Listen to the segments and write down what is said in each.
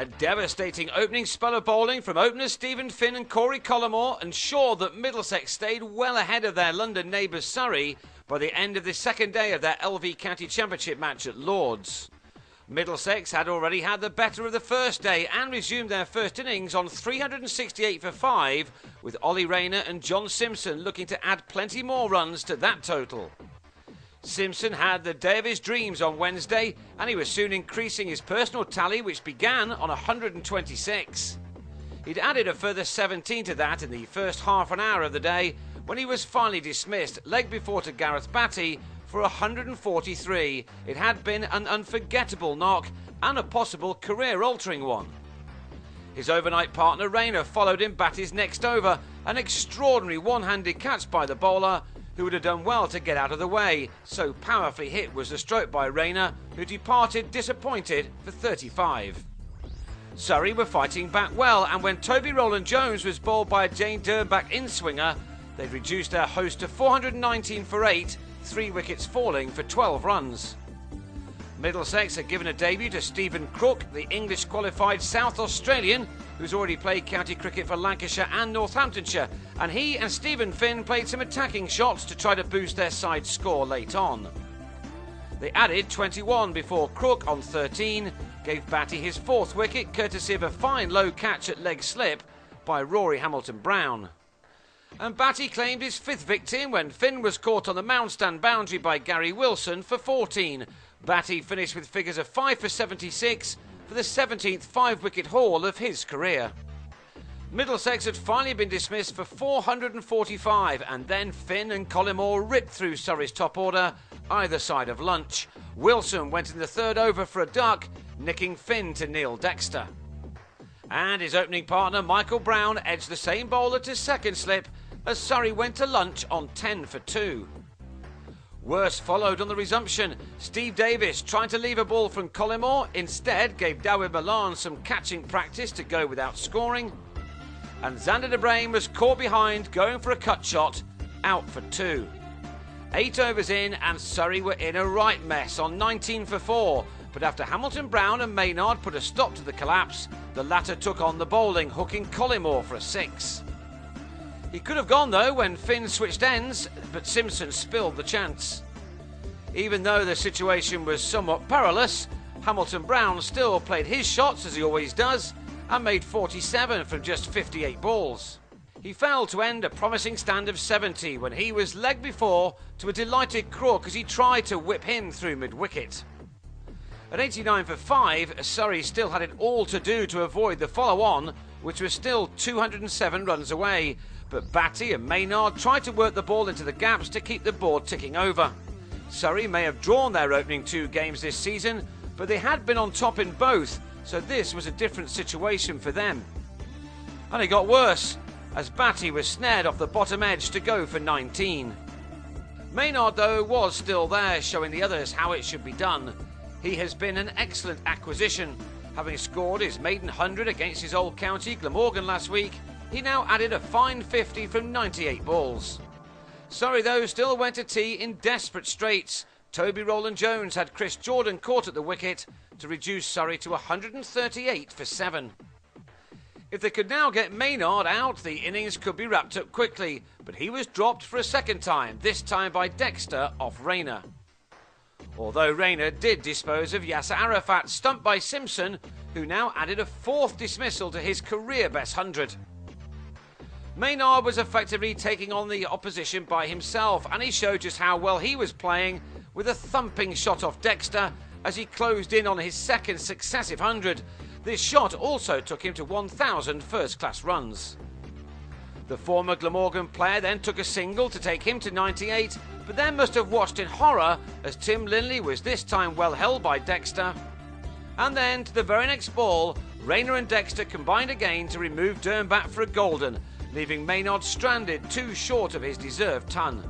A devastating opening spell of bowling from openers Stephen Finn and Corey Collymore ensured that Middlesex stayed well ahead of their London neighbours Surrey by the end of the second day of their LV County Championship match at Lords. Middlesex had already had the better of the first day and resumed their first innings on 368 for 5, with Ollie Rayner and John Simpson looking to add plenty more runs to that total. Simpson had the day of his dreams on Wednesday, and he was soon increasing his personal tally, which began on 126. He'd added a further 17 to that in the first half an hour of the day, when he was finally dismissed leg before to Gareth Batty for 143. It had been an unforgettable knock and a possible career-altering one. His overnight partner Rayner followed in Batty's next over, an extraordinary one-handed catch by the bowler, who would have done well to get out of the way, so powerfully hit was the stroke by Rayner, who departed disappointed for 35. Surrey were fighting back well, and when Toby Rowland-Jones was bowled by a Jane Dernbach in-swinger, they'd reduced their host to 419 for 8, 3 wickets falling for 12 runs. Middlesex had given a debut to Stephen Crook, the English qualified South Australian, who's already played county cricket for Lancashire and Northamptonshire, and he and Stephen Finn played some attacking shots to try to boost their side's score late on. They added 21 before Crook on 13 gave Batty his 4th wicket, courtesy of a fine low catch at leg slip by Rory Hamilton-Brown. And Batty claimed his 5th victim when Finn was caught on the mound stand boundary by Gary Wilson for 14. Batty finished with figures of 5 for 76 for the 17th 5-wicket haul of his career. Middlesex had finally been dismissed for 445, and then Finn and Collymore ripped through Surrey's top order either side of lunch. Wilson went in the 3rd over for a duck, nicking Finn to Neil Dexter. And his opening partner Michael Brown edged the same bowler to 2nd slip as Surrey went to lunch on 10 for 2. Worse followed on the resumption. Steve Davis, trying to leave a ball from Collymore, instead gave Dawid Malan some catching practice to go without scoring. And Xander de Brain was caught behind, going for a cut shot, out for 2. 8 overs in, and Surrey were in a right mess on 19 for 4. But after Hamilton-Brown and Maynard put a stop to the collapse, the latter took on the bowling, hooking Collymore for a 6. He could have gone though when Finn switched ends, but Simpson spilled the chance. Even though the situation was somewhat perilous, Hamilton-Brown still played his shots as he always does and made 47 from just 58 balls. He failed to end a promising stand of 70 when he was leg before to a delighted Crook as he tried to whip him through mid-wicket. At 89 for 5, Surrey still had it all to do to avoid the follow-on, which was still 207 runs away, but Batty and Maynard tried to work the ball into the gaps to keep the board ticking over. Surrey may have drawn their opening 2 games this season, but they had been on top in both, so this was a different situation for them. And it got worse, as Batty was snared off the bottom edge to go for 19. Maynard, though, was still there, showing the others how it should be done. He has been an excellent acquisition. Having scored his maiden 100 against his old county, Glamorgan, last week, he now added a fine 50 from 98 balls. Surrey, though, still went to tea in desperate straits. Toby Rowland-Jones had Chris Jordan caught at the wicket to reduce Surrey to 138 for 7. If they could now get Maynard out, the innings could be wrapped up quickly, but he was dropped for a 2nd time, this time by Dexter off Rayner. Although Rayner did dispose of Yasser Arafat, stumped by Simpson, who now added a 4th dismissal to his career best 100. Maynard was effectively taking on the opposition by himself, and he showed just how well he was playing with a thumping shot off Dexter as he closed in on his 2nd successive 100. This shot also took him to 1,000 first-class runs. The former Glamorgan player then took a single to take him to 98, but then must have watched in horror as Tim Linley was this time well held by Dexter. And then to the very next ball, Rayner and Dexter combined again to remove Dernbach for a golden, leaving Maynard stranded 2 short of his deserved ton.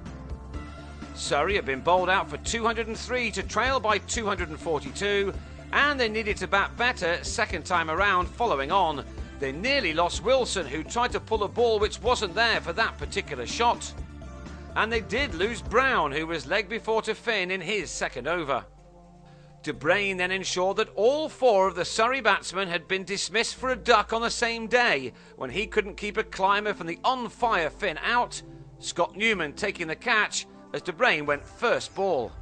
Surrey had been bowled out for 203 to trail by 242, and they needed to bat better 2nd time around following on. They nearly lost Wilson, who tried to pull a ball which wasn't there for that particular shot. And they did lose Brown, who was leg before to Finn in his 2nd over. De Bruyne then ensured that all 4 of the Surrey batsmen had been dismissed for a duck on the same day when he couldn't keep a climber from the on-fire Finn out, Scott Newman taking the catch as De Bruyne went first ball.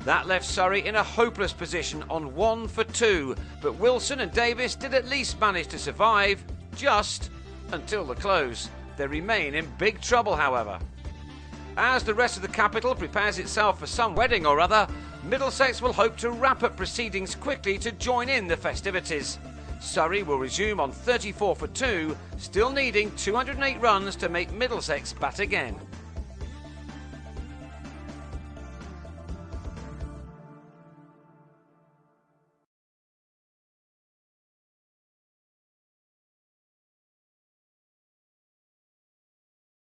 That left Surrey in a hopeless position on 1 for 2, but Wilson and Davis did at least manage to survive, just until the close. They remain in big trouble, however. As the rest of the capital prepares itself for some wedding or other, Middlesex will hope to wrap up proceedings quickly to join in the festivities. Surrey will resume on 34 for 2, still needing 208 runs to make Middlesex bat again.